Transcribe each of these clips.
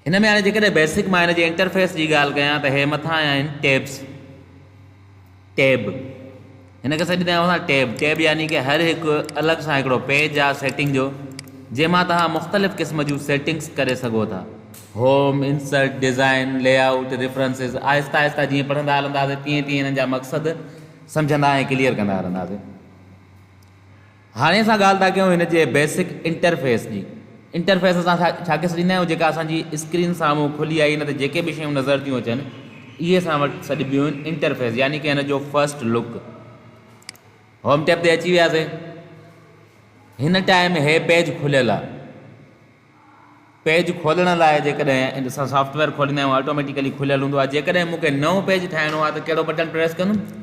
हिन में हाणे जेकॾहिं बेसिक मां हिन जे इंटरफेस जी ॻाल्हि कयां त हे मथां आहिनि टेब्स, टैब हिन खे सॾींदा आहियूं असां टैब। टैब यानी कि हर हिकु अलॻि सां हिकिड़ो पेज आहे सेटिंग जो, जंहिंमां तव्हां मुख़्तलिफ़ क़िस्म जूं सेटिंग्स करे सघो था। Home, insert, design, layout, रेफरेंसिस, Aahista Aahista जीअं पढ़ंदा हलंदासीं तीअं तीअं हिननि जा मक़सद सम्झंदा ऐं क्लियर कंदा हलंदासीं। हाणे असां ॻाल्हि था कयूं हिन जे बेसिक इंटरफेस जी। इंटरफेस असां छा सॾींदा आहियूं, जेका असांजी स्क्रीन साम्हूं खुली आई न त जेके बि शयूं नज़र थियूं अचनि इहे असां वटि सॾिबियूं आहिनि इंटरफेस, यानी कि हिन जो फस्ट लुक। होम टैब ते अची वियासीं। हिन टाइम हे पेज खुलियल आहे। पेज खोलण लाइ जेकॾहिं असां सॉफ्टवेयर खोलींदा आहियूं ऑटोमेटिकली खुलियल हूंदो आहे। जेकॾहिं मूंखे नओं पेज ठाहिणो आहे त कहिड़ो बटन प्रेस कंदुमि?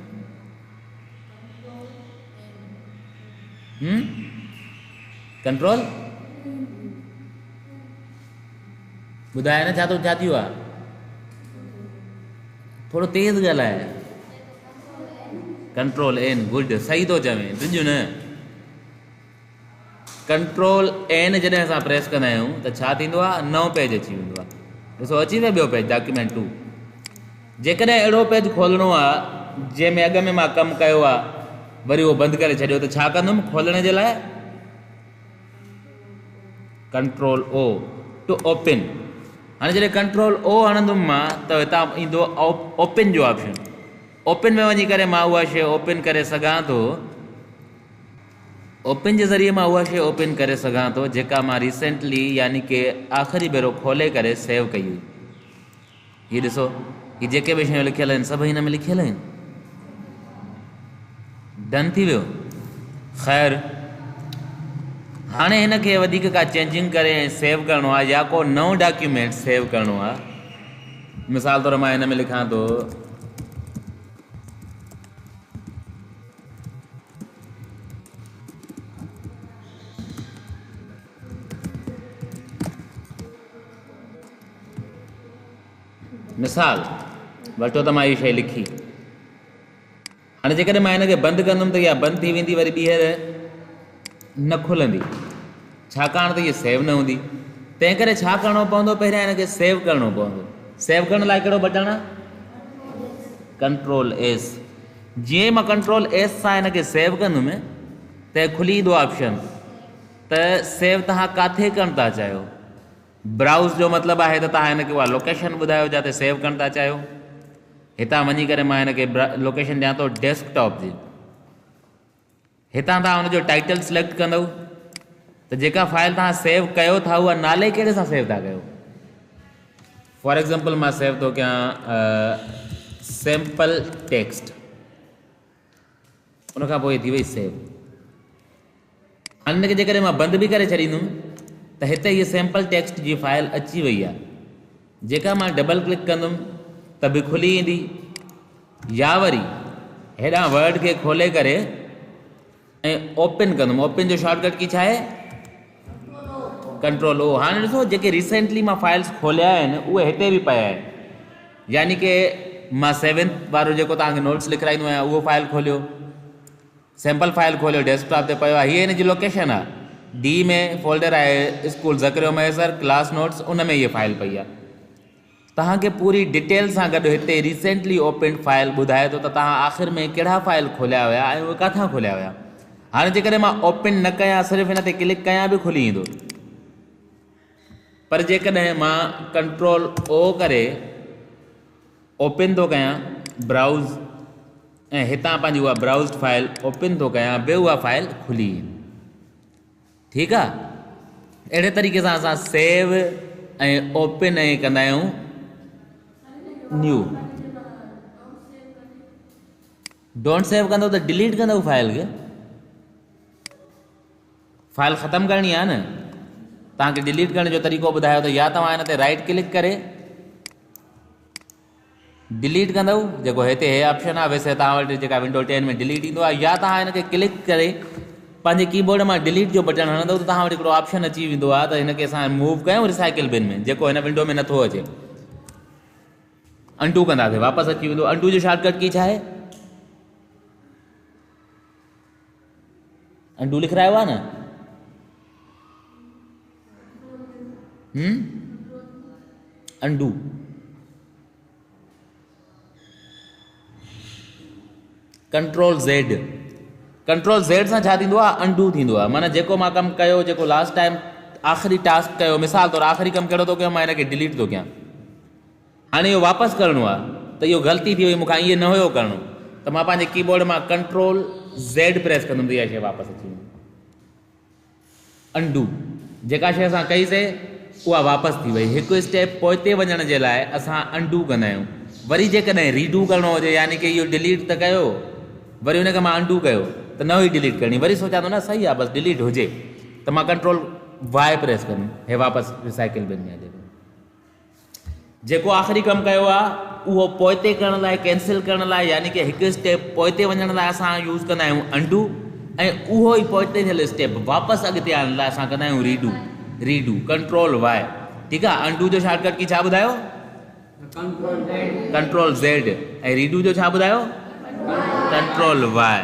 कंट्रोल ॿुधाए न छा थियो आहे? थोरो तेज़ ॻाल्हाए। कंट्रोल एन, गुड, सही थो चवें, ॾिजो न। कंट्रोल एन जॾहिं असां प्रेस कंदा आहियूं त छा थींदो आहे? नओं पेज अची वेंदो आहे। ॾिसो अची वियो ॿियो पेज, डॉक्यूमेंट 2। जेकॾहिं अहिड़ो पेज खोलणो आहे जंहिंमें अॻ में मां कमु कयो आहे, वरी उहो बंदि करे छॾियो, त छा कंदुमि खोलण जे लाइ? Control O to open. हाणे जॾहिं कंट्रोल ओ हणंदुमि मां त हितां ईंदो ओपन जो ऑप्शन। ओपन में वञी करे मां उहा शइ ओपन करे सघां थो। ओपन जे ज़रिए मां उहा शइ ओपन करे सघां थो जेका मां रिसेंटली यानी कि आख़िरी भेरो खोले करे सेव कई हुई। हीअ ॾिसो, हीअ जेके बि शयूं लिखियल आहिनि सभु हिन में लिखियल आहिनि। डन थी वियो। ख़ैर, हाणे हिन खे वधीक का चेंजिंग करे ऐं सेव करिणो आहे या को नओं डॉक्यूमेंट सेव करिणो आहे। मिसाल तौरु मां हिन में लिखां थो मिसाल वठो त मां इहा शइ लिखी। हाणे जेकॾहिं मां हिन खे बंदि कंदुमि त इहा बंदि थी वेंदी, वरी ॿीहर न खुलंदी, छाकाणि त इहा सेव न हूंदी। तंहिं करे छा करिणो पवंदो? पहिरियां हिन खे सेव करिणो पवंदो। सेव करण लाइ कहिड़ो बटण आहे? Control S. जीअं मां कंट्रोल एस सां हिन खे सेव कंदुमि त खुली ईंदो ऑप्शन त सेव तव्हां किथे करणु था चाहियो। ब्राउज़ जो मतिलबु आहे त तव्हां हिन खे उहा लोकेशन ॿुधायो जिते सेव करणु था चाहियो। हितां वञी करे मां हिन खे लोकेशन ॾियां थो डेस्कटॉप जी। हितां तव्हां हुनजो टाइटल सिलेक्ट कंदव त जेका फाइल तव्हां सेव कयो था उहा नाले कहिड़े सां सेव था कयो। फॉर एग्ज़ाम्पल मां सेव थो कयां सैम्पल टेक्स्ट, उन खां पोइ थी वई सेव। हाणे हिन खे जेकॾहिं मां बंदि बि करे छॾींदुमि त हिते हीअ सैम्पल टेक्स्ट जी फाइल अची वई आहे। जेका मां डबल क्लिक कंदुमि त बि खुली ईंदी, या वरी हेॾां वर्ड खे खोले करे ऐं ओपन कंदुमि। ओपन जो शॉर्टकट की छा आहे? Control O. हाणे ॾिसो, जेके रिसेंटली मां फाइल्स खोलिया आहिनि उहे हिते बि पिया आहिनि। यानी कि मां 7th वारो जेको तव्हांखे नोट्स लिखाईंदो आहियां उहो फाइल खोलियो, सैम्पल फाइल खोलियो, डेस्कटॉप ते पियो आहे। हीअ हिन जी लोकेशन आहे। डी में फोल्डर आहे स्कूल ज़किरो मैसर क्लास नोट्स, उन में हीअ फाइल पई आहे। तव्हांखे पूरी डिटेल सां गॾु हिते रिसेंटली ओपन फाइल ॿुधाए थो त तव्हां आख़िर में कहिड़ा फाइल खोलिया हुया ऐं उहे किथां खोलिया हुया। हाणे जेकॾहिं मां ओपन न कयां, सिर्फ़ु हिन ते क्लिक कयां बि खुली ईंदो। पर जेकॾहिं मां कंट्रोल ओ करे ओपन थो कयां ब्राउज़ ऐं हितां पंहिंजी उहा ब्राउज़ फाइल ओपन थो कयां, बि उहा फाइल खुली। ठीकु आहे। अहिड़े तरीक़े सां असां सेव ऐं ओपन ऐं कंदा आहियूं न्यू। डोंट सेव कंदव त डिलीट कंदव फाइल खे। फाइल ख़तमु करणी आहे न। तव्हांखे डिलीट करण जो तरीक़ो ॿुधायो त या तव्हां हिन ते राइट क्लिक करे डिलीट कंदव, जेको हिते हे ऑप्शन आहे। वैसे तव्हां वटि जेका विंडो 10 में डिलीट ईंदो आहे, या तव्हां हिन खे क्लिक करे पंहिंजे कीबोर्ड मां डिलीट जो बटन हणंदव त तव्हां वटि हिकिड़ो ऑप्शन अची वेंदो आहे त हिन खे असां मूव कयूं रिसाइकल बिन में, जेको हिन विंडो में नथो अचे। अंडू कंदासीं, वापसि अची वेंदो। अंडू जो शॉर्टकट की छा आहे? अंडू लिखायो आहे न। Undo, control Z, control Z सां छा थींदो आहे, अंडू थींदो आहे। माना जेको मां कमु कयो, जेको लास्ट टाइम आख़िरी टास्क कयो, मिसाल तौरु आख़िरी कमु कहिड़ो थो कयां, मां हिनखे डिलीट थो कयां, हाणे इहो वापसि करिणो आहे, त इहो ग़लती थी वई, मूंखां इहो न हुयो करिणो, त मां पंहिंजे कीबोर्ड मां कंट्रोल ज़ेड प्रेस कंदुमि, इहा शइ वापसि अची वेंदी। अंडू, जेका शइ असां कईसीं उहा वापसि थी वई। हिकु स्टेप पोइते वञण जे लाइ असां अंडू कंदा आहियूं। वरी जेकॾहिं रीडू करिणो हुजे, यानी कि इहो डिलीट त कयो, वरी हुनखे मां अंडू कयो, त न हुई डिलीट करणी, वरी सोचां थो न सही आहे, बसि डिलीट हुजे, त मां कंट्रोल वाए प्रेस कंदुमि, हे वापसि रिसाइकिल बिन में। जेको आख़िरी कमु कयो आहे उहो पोइते करण लाइ, कैंसिल करण लाइ, यानी कि हिकु स्टेप पोइते वञण लाइ असां यूज़ कंदा आहियूं अंडू, ऐं उहो ई पोइते थियल स्टेप वापसि अॻिते आणण लाइ असां कंदा आहियूं रीडू। रीडू कंट्रोल वाए, ठीकु आहे। अंडू जो शॉर्टकट की छा ॿुधायो, कंट्रोल ज़ेड, ऐं रीडू जो छा ॿुधायो, कंट्रोल वाए,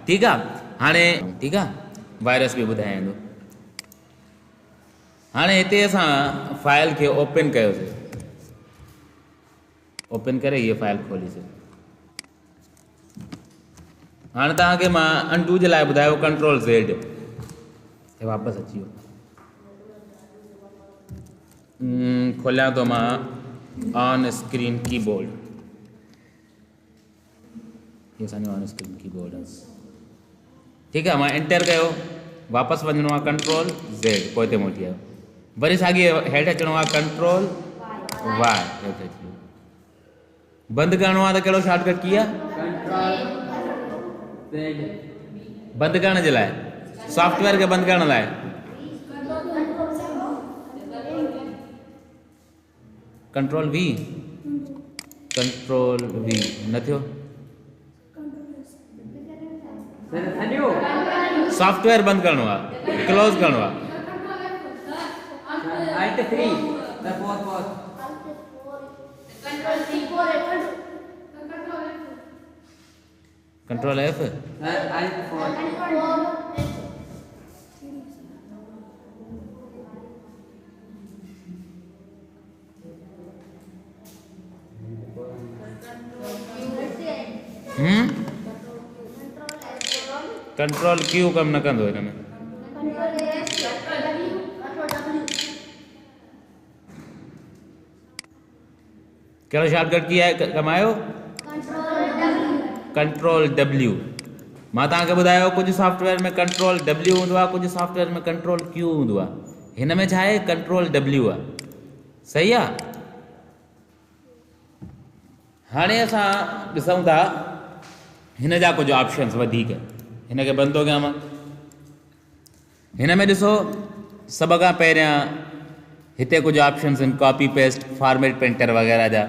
ठीकु आहे। हाणे ठीकु आहे, वायरस बि ॿुधायां थो। हाणे हिते असां फाइल खे ओपन कयोसीं, ओपन करे ये फाइल खोलीसीं। हाणे तव्हांखे मां अंडू जे लाइ ॿुधायो कंट्रोल ज़ेड, हे वापसि अची वियो। खोलियां थो मां ऑन स्क्रीन कीबोर्ड, ये असांजो ऑन स्क्रीन कीबोर्ड आहे, ठीकु आहे। मां एंटर कयो, वापसि वञिणो आहे कंट्रोल ज़ेड, पोइते मोटी आयो, वरी साॻी हेठि अचिणो आहे कंट्रोल वाए, हेठि अची वियो। बंदि करिणो आहे त कहिड़ो शॉर्टकट की आहे, बंदि करण जे लाइ, सॉफ्टवेयर खे बंदि करण लाइ कंट्रोल वी, कंट्रोल वी न थियो, सॉफ्टवेयर बंदि करिणो आहे, क्लोज करिणो आहे, कंट्रोल एफ, कंट्रोल क्यू कम न कंदो हिन में, कहिड़ो शॉर्टकट की आहे कमु आयो, कंट्रोल डब्ल्यू। मां तव्हांखे ॿुधायो कुझु सॉफ्टवेयर में कंट्रोल डब्ल्यू हूंदो आहे, कुझु सॉफ्टवेयर में कंट्रोल क्यू हूंदो आहे, हिन में छा आहे कंट्रोल डब्ल्यू आहे, सही आहे। हाणे असां ॾिसूं था हिन जा कुझु ऑप्शन्स वधीक, हिनखे बंदि थो कयां मां। हिन में ॾिसो सभ खां पहिरियां हिते कुझु ऑप्शन्स आहिनि, कॉपी पेस्ट, फॉर्मेट प्रिंटर वग़ैरह जा।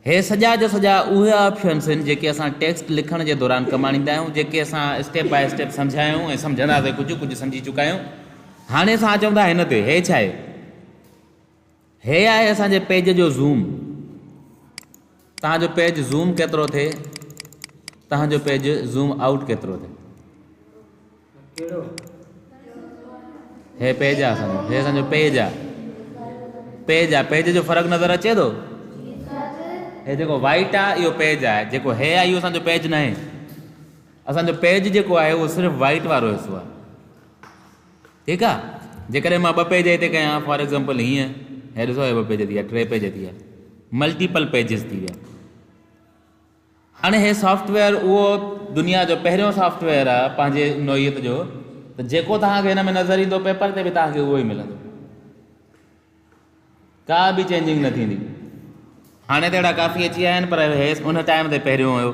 हे सॼा जो सॼा उहे ऑप्शन्स आहिनि जेके असां टेक्स्ट लिखण जे दौरान कमु आणींदा आहियूं, जेके असां स्टेप बाय स्टेप सम्झाया आहियूं ऐं सम्झंदासीं, कुझु कुझु सम्झी चुका आहियूं। हाणे असां अचूं था हिन ते, हे छा आहे, हे आहे असांजे पेज जो ज़ूम। तव्हांजो पेज ज़ूम केतिरो थिए, तव्हांजो पेज ज़ूम आउट केतिरो थिए, हे पेज आहे असांजो, हे असांजो पेज आहे, पेज आहे, पेज जो फ़र्क़ु नज़र अचे थो। हे जेको वाइट आहे इहो पेज आहे, जेको हे आहे इहो असांजो पेज न आहे। असांजो पेज जेको आहे उहो सिर्फ़ु वाइट वारो हिसो आहे, ठीकु आहे। जेकॾहिं मां ॿ पेज हिते कयां, फॉर एग्ज़ाम्पल हीअं, हे ॾिसो हे ॿ पेज थी विया, 3 पेज थी विया, मल्टीपल पेजिस थी विया। हाणे हे सॉफ्टवेयर उहो दुनिया जो पहिरियों सॉफ्टवेयर आहे पंहिंजे नोइयत जो, त जेको तव्हांखे हिन में नज़र ईंदो पेपर ते बि तव्हांखे उहो ई मिलंदो, का बि चेंजिंग न थींदी। हाणे त अहिड़ा काफ़ी अची विया आहिनि, पर हे उन टाइम ते पहिरियों हुयो।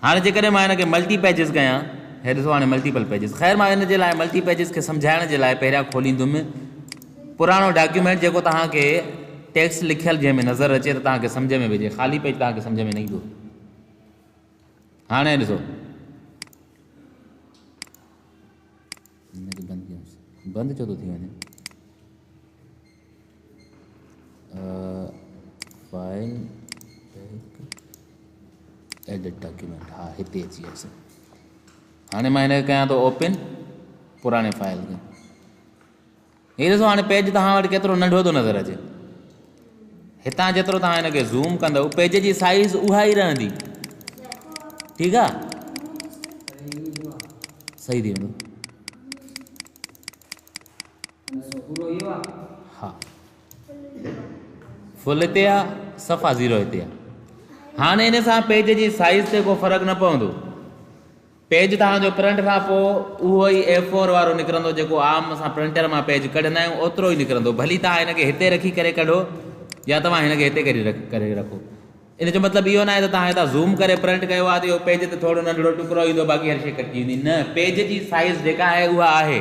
हाणे जेकॾहिं मां हिनखे मल्टी पेजिस कयां, हे ॾिसो हाणे मल्टीपल पेजिस। ख़ैर मां हिन जे लाइ मल्टी पेजिस खे सम्झाइण जे लाइ पहिरियां खोलींदुमि पुराणो डॉक्यूमेंट जेको तव्हांखे टेक्स्ट लिखियलु जंहिंमें नज़र अचे त तव्हांखे सम्झ में विझे, ख़ाली पेज तव्हांखे सम्झ में न ईंदो। हाणे ॾिसो बंदि छो थो थी वञे, फाइल एडिट डॉक्यूमेंट, हाँ हिते अची वियसि। हाणे मां हिनखे कयां थो ओपन पुराणे फाइल खे, हीअ ॾिसो हाणे पेज तव्हां वटि केतिरो नंढो थो नज़र अचे। हितां जेतिरो तव्हां हिनखे ज़ूम कंदव पेज जी साइज़ उहा ई रहंदी। ठीकु आहे, सही थी वेंदो। हा, फुल हिते आहे, सफ़ा ज़ीरो हिते आहे। हाणे हिन सां पेज जी साइज़ ते को फ़र्क़ु न पवंदो। पेज तव्हांजो प्रिंट खां पोइ उहो ई A4 वारो निकिरंदो जेको आम असां प्रिंटर मां पेज कढंदा आहियूं ओतिरो ई निकिरंदो। भली तव्हां हिनखे हिते रखी करे कढो या तव्हां हिनखे हिते करे रखो। इन जो मतिलबु इहो न आहे त तव्हां हितां ज़ूम करे प्रिंट कयो आहे त इहो पेज ते थोरो नंढिड़ो टुकड़ो ईंदो बाक़ी हर शइ कटिजी वेंदी। न, पेज जी साइज़ जेका आहे उहा आहे।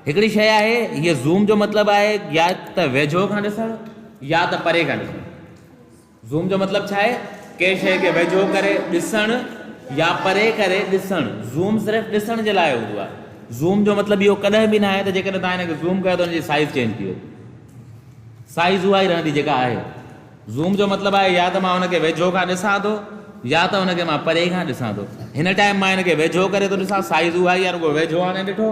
हिकिड़ी शइ आहे, हीअ ज़ूम जो मतिलबु आहे या त वेझो खां ॾिसणु या त परे खां ॾिसणु। ज़ूम जो मतिलबु छा आहे? कंहिं शइ खे वेझो करे ॾिसणु या परे करे ॾिसणु। ज़ूम सिर्फ़ु ॾिसण जे लाइ हूंदो आहे। ज़ूम जो मतिलबु इहो कॾहिं बि न आहे त जेकॾहिं तव्हां हिनखे ज़ूम कयो त हुनजी साइज़ चेंज थी वई। साइज़ उहा ई रहंदी जेका आहे। ज़ूम जो मतिलबु आहे या त मां हुनखे वेझो खां ॾिसां थो या त हुनखे मां परे खां ॾिसां थो। हिन टाइम मां हिनखे वेझो करे थो ॾिसां, साइज़ उहा ई आहे, रुॻो वेझो हाणे ॾिठो।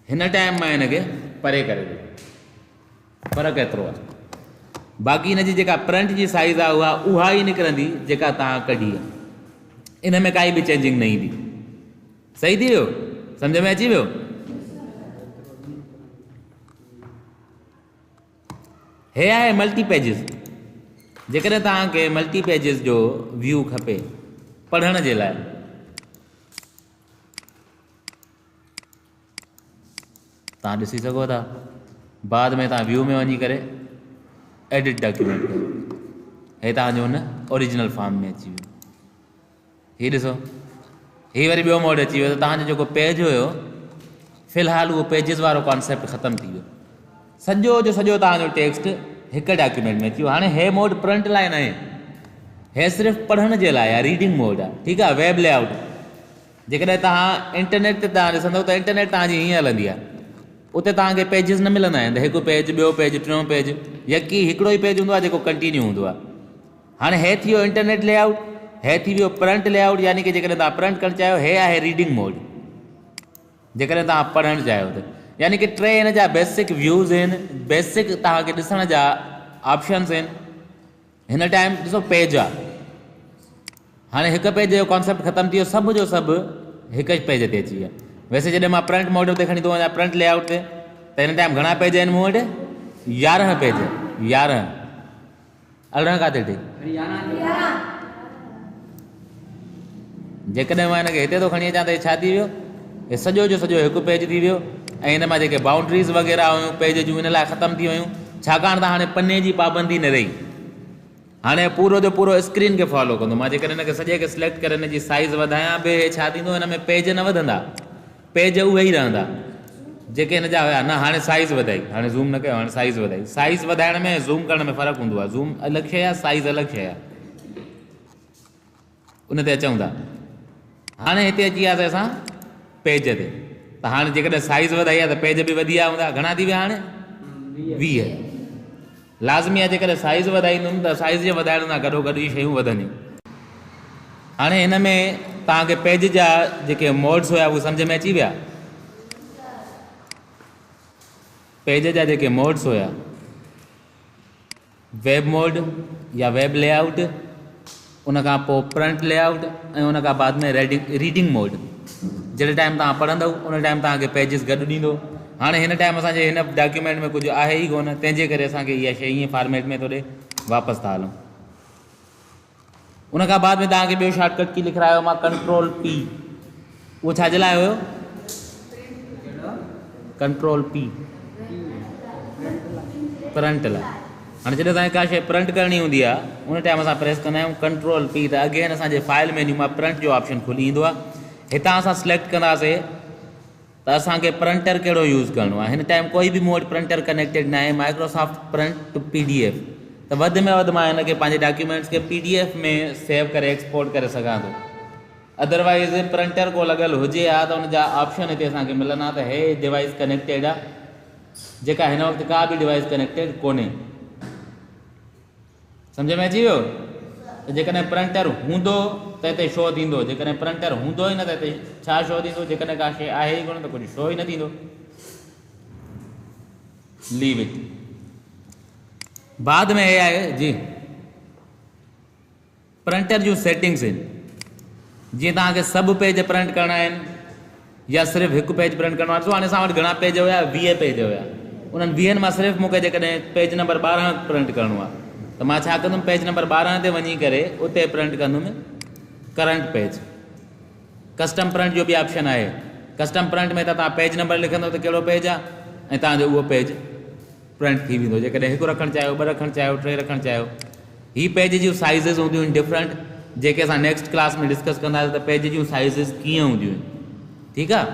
हिन टाइम मां हिनखे परे करे ॾिठो, फ़र्क़ु एतिरो आहे। बाक़ी हिनजी जेका प्रिंट जी साइज़ आहे उहा ई निकिरंदी जेका तव्हां कढी आहे। इन में काई बि चेंजिंग न ईंदी। सही थी वियो? सम्झ में अची वियो? हे आहे मल्टी पेजिस। जेकॾहिं तव्हांखे मल्टी पेजिस जो व्यू खपे पढ़ण जे लाइ, तव्हां ॾिसी सघो था। बाद में तव्हां व्यू में वञी करे एडिट डॉक्यूमेंट कयो, हे तव्हांजो हुन ओरिजिनल फॉर्म में अची वियो। हीअ ॾिसो, हीअ वरी ॿियो मोड अची वियो त तव्हांजो जेको पेज हुयो फ़िलहालु उहो पेजिस वारो कॉन्सेप्ट ख़तमु थी वियो। सॼो जो सॼो तव्हांजो टेक्स्ट हिकु डॉक्यूमेंट में अची वियो। हाणे हे मोड प्रिंट लाइ न आहे, हे सिर्फ़ु पढ़ण जे लाइ आहे, रीडिंग मोड आहे। ठीकु आहे। वेब लेआउट, जेकॾहिं तव्हां इंटरनेट ते तव्हां ॾिसंदव त इंटरनेट तव्हांजी हीअं हलंदी आहे, उते तव्हांखे पेजिस न मिलंदा आहिनि। हिकु पेज, ॿियो पेज, टियों पेज, यकी हिकिड़ो ई पेज हूंदो आहे जेको कंटिन्यू हूंदो आहे। हाणे हे थी वियो इंटरनेट लेआउट, हे थी वियो प्रिंट लेआउट, यानी कि जेकॾहिं तव्हां प्रिंट करणु चाहियो, हे आहे रीडिंग मोड जेकॾहिं तव्हां पढ़णु चाहियो त। यानी कि टे हिन जा बेसिक व्यूज़ आहिनि, बेसिक तव्हांखे ॾिसण जा ऑप्शन्स आहिनि। हिन टाइम ॾिसो पेज आहे, हाणे हिकु पेज जो कॉन्सेप्ट ख़तमु थी वियो, सभु जो सभु हिकु पेज ते अची विया। वैसे जॾहिं मां प्रिंट मोड ते खणी थो वञा, प्रिंट लेआउट ते, त हिन टाइम घणा पेज आहिनि मूं वटि? 11 पेज। 11 11 किथे टे? जेकॾहिं मां हिनखे हिते थो खणी अचां त हे छा थी वियो? हे सॼो जो सॼो हिकु पेज थी वियो। ऐं हिन मां जेके बाउंड्रीज़ वग़ैरह हुयूं पेज जूं हिन लाइ ख़तमु थी वियूं, छाकाणि त हाणे पने जी पाबंदी न रही। हाणे पूरो जो पूरो स्क्रीन खे फॉलो कंदो। मां जेकॾहिं हिनखे सॼे खे सिलेक्ट करे हिन जी साइज़ वधायां बि, छा थींदो? हिन में पेज न वधंदा, पेज उहे ई रहंदा जेके हिन जा हुया। न, हाणे साइज़ वधाई, हाणे ज़ूम न कयो, हाणे साइज़ वधाई। साइज़ वधाइण में ज़ूम करण में फ़र्क़ु हूंदो आहे। ज़ूम अलॻि शइ आहे, साइज़ अलॻि शइ आहे। उन ते अचूं था। हाणे हिते अची वियासीं असां पेज ते। त हाणे जेकॾहिं साइज़ वधाई आहे त पेज बि वधी विया हूंदा। घणा थी विया हाणे? 20। लाज़मी आहे जेकॾहिं साइज़ वधाईंदुमि त साइज़ जे वधाइण सां गॾोगॾु इहे शयूं वधंदियूं। हाणे हिन में तव्हांखे पेज जा जेके मोड्स हुया उहे सम्झ में अची विया। पेज जा जेके मोड्स हुया, वेब मोड या वेब लेआउट, उन खां पोइ प्रिंट लेआउट, ऐं उन खां बाद में रीडिंग मोड। जॾहिं टाइम तव्हां पढ़ंदव उन टाइम तव्हांखे पेजिस गॾु ॾींदो। हाणे हिन टाइम असांजे हिन डॉक्यूमेंट में कुझु आहे ई कोन, तंहिंजे करे असांखे इहा शइ ईअं फॉर्मेट में थो ॾे। वापसि था हलूं। उन खां बाद में तव्हांखे ॿियो शॉर्टकट की लिखायो मां, कंट्रोल P। उहो छाजे लाइ हुयो? कंट्रोल P प्रिंट लाइ। हाणे जॾहिं तव्हांखे का शइ प्रिंट करणी हूंदी आहे उन टाइम असां प्रेस कंदा आहियूं कंट्रोल P, त अगेन असांजे फाइल मेन्यू मां प्रिंट जो ऑप्शन खुली ईंदो आहे। हितां असां सिलेक्ट कंदासीं त असांखे प्रिंटर कहिड़ो यूज़ करिणो आहे। हिन टाइम कोई बि मोड प्रिंटर कनेक्टेड न आहे, माइक्रोसॉफ्ट प्रिंट टू PDF। त वधि में वधि मां हिनखे पंहिंजे डॉक्यूमेंट्स खे PDF में सेव करे एक्सपोर्ट करे सघां थो। अदरवाइज़ प्रिंटर को लॻल हुजे हा त हुनजा ऑप्शन हिते असांखे मिलंदा त हे डिवाइस कनेक्टेड आहे, जेका हिन वक़्तु का बि डिवाइस कनेक्टेड कोन्हे। सम्झ में अची वियो? त जेकॾहिं प्रिंटर हूंदो त हिते शो थींदो, जेकॾहिं प्रिंटर हूंदो ई न त हिते छा शो थींदो? जेकॾहिं का शइ आहे ई कोन त कुझु शो ई न थींदो। Leave it. बाद में ये आहे जी प्रिंटर जूं सेटिंग्स आहिनि। जीअं तव्हांखे सभु पेज प्रिंट करणा आहिनि या सिर्फ़ु हिकु पेज प्रिंट करिणो आहे। ॾिसो हाणे असां वटि घणा पेज हुया, 20 पेज हुया। उन्हनि 20 मां सिर्फ़ु मूंखे जेकॾहिं पेज नंबर 12 प्रिंट करिणो आहे त मां छा कंदुमि, पेज नंबर 12 ते वञी करे उते प्रिंट कंदुमि करंट पेज। कस्टम प्रिंट जो बि ऑप्शन आहे। कस्टम प्रिंट में त तव्हां पेज नंबर लिखंदव त कहिड़ो पेज आहे ऐं तव्हांजो उहो पेज प्रिंट थी वेंदो। जेकॾहिं हिकु रखणु चाहियो, 2 रखणु चाहियो, 3 रखणु चाहियो। ही पेज जूं साइज़िस हूंदियूं आहिनि डिफरेंट, जेके असां नेक्स्ट क्लास में डिस्कस कंदासीं त पेज जूं साइज़िस कीअं हूंदियूं आहिनि। ठीकु आहे।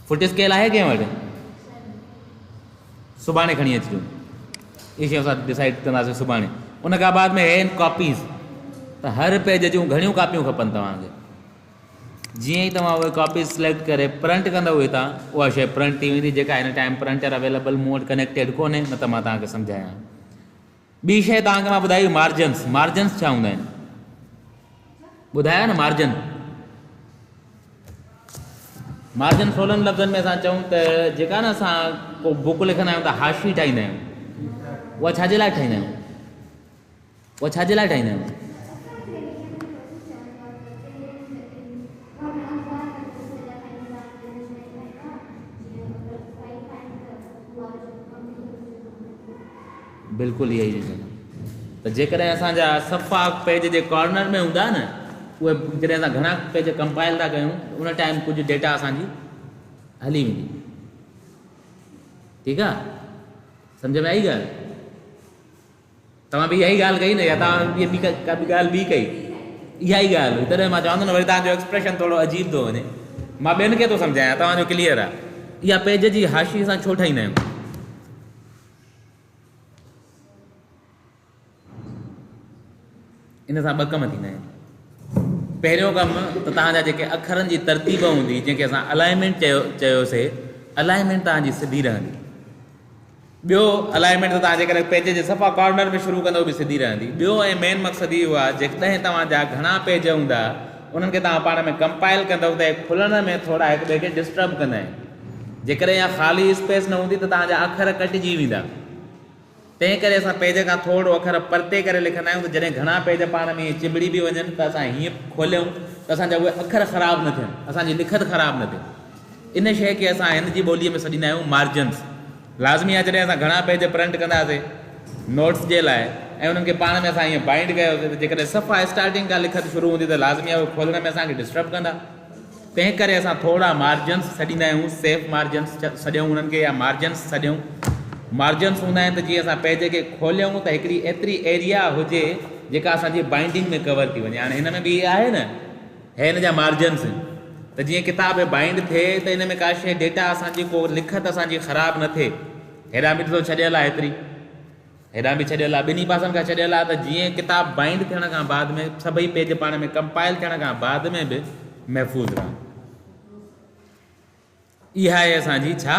फुट स्केल आहे कंहिं वटि? सुभाणे खणी अचिजो। इहे शयूं असां डिसाइड कंदासीं सुभाणे। उन खां बाद में हे आहिनि कॉपीज़। त हर पेज जूं घणियूं कापियूं खपनि तव्हांखे। जीअं ई तव्हां उहे कॉपीज़ सिलेक्ट करे प्रिंट कंदव हितां, उहा शइ प्रिंट थी वेंदी। जेका हिन टाइम प्रिंटर अवेलेबल मूं वटि कनेक्टेड कोन्हे, न त मां तव्हांखे सम्झायां। ॿी शइ तव्हांखे मां ॿुधाई मार्जिन्स। मार्जिन्स छा हूंदा आहिनि ॿुधाया न? मार्जिन सोलहनि लफ़्ज़नि में असां चऊं त जेका न असां को बुक लिखंदा आहियूं त हाशी ठाहींदा आहियूं। उहा छाजे लाइ ठाहींदा आहियूं? उहा छाजे लाइ ठाहींदा आहियूं? बिल्कुलु इहा ई त जेकॾहिं असांजा सफ़ा पेज जे कॉर्नर में हूंदा न, उहे जॾहिं असां घणा पेज कंपाइल था कयूं उन टाइम कुझु डेटा असांजी हली वेंदी। ठीकु आहे, सम्झ में आई ॻाल्हि? तव्हां बि इहा ई ॻाल्हि कई न, या तव्हां ॿी ॻाल्हि ॿी कई? इहा ई ॻाल्हि हुई। तॾहिं मां चवंदो न वरी तव्हांजो एक्सप्रेशन थोरो अजीब थो वञे। मां ॿियनि खे थो सम्झायां, तव्हांजो क्लियर आहे। इहा पेज जी हाशी असां छो ठाहींदा आहियूं? इन सां 2 कम थींदा आहिनि। पहिरियों कमु त तव्हांजा जेके अखरनि जी तरतीब हूंदी, जंहिंखे असां अलाइनमेंट चयोसीं, अलाइनमेंट तव्हांजी सिधी रहंदी। ॿियो अलाइनमेंट त तव्हां जेकॾहिं पेज जे सफ़ा कॉर्नर में शुरू कंदो बि सिधी रहंदी। ॿियो ऐं मेन मक़सदु इहो आहे, जेकॾहिं तव्हांजा घणा पेज हूंदा उन्हनि खे तव्हां पाण में कंपाइल कंदव त खुलण में थोरा हिक ॿिए खे डिस्टर्ब कंदा आहिनि। जेकॾहिं इहा ख़ाली स्पेस न हूंदी त तव्हांजा अखर कटिजी वेंदा। तंहिं करे असां पेज खां थोरो अखर परते करे लिखंदा आहियूं त जॾहिं घणा पेज पाण में चिबिड़ी बि वञनि त असां हीअं खोलियूं त असांजा उहे अखर ख़राबु न थियनि, असांजी लिखत ख़राबु न थिए। इन शइ खे असां हिन जी ॿोलीअ में सॾींदा आहियूं मार्जिन्स। लाज़मी आहे जॾहिं असां घणा पेज प्रिंट कंदासीं नोट्स जे लाइ ऐं उन्हनि खे पाण में असां हीअं बाइंड कयोसीं त जेकॾहिं सफ़ा स्टार्टिंग खां लिखत शुरू हूंदी त लाज़मी आहे उहे खोलण में असांखे डिस्टर्ब कंदा। तंहिं करे असां थोरा मार्जिन्स छॾींदा आहियूं, सेफ मार्जिन्स सॼूं उन्हनि खे, या मार्जिन्स सॼूं। मार्जिन्स हूंदा आहिनि त जीअं असां पेज खे खोलियूं त हिकिड़ी एतिरी एरिया हुजे जेका असांजी बाइंडिंग में कवर थी वञे। हाणे हिन में बि इहे आहे न, हे हिन जा मार्जिन्स आहिनि त जीअं किताब बाइंड थिए त हिन में का शइ डेटा असांजी को लिखत असांजी ख़राबु न थिए। हेॾां बि ॾिसो छॾियल आहे एतिरी, हेॾां बि छॾियल आहे, ॿिन्ही पासनि खां छॾियल आहे। त जीअं किताब बाइंड थियण खां बाद में सभई पेज पाण में कंपाइल थियण खां बाद में बि महफ़ूज़ रहनि। इहा आहे असांजी छा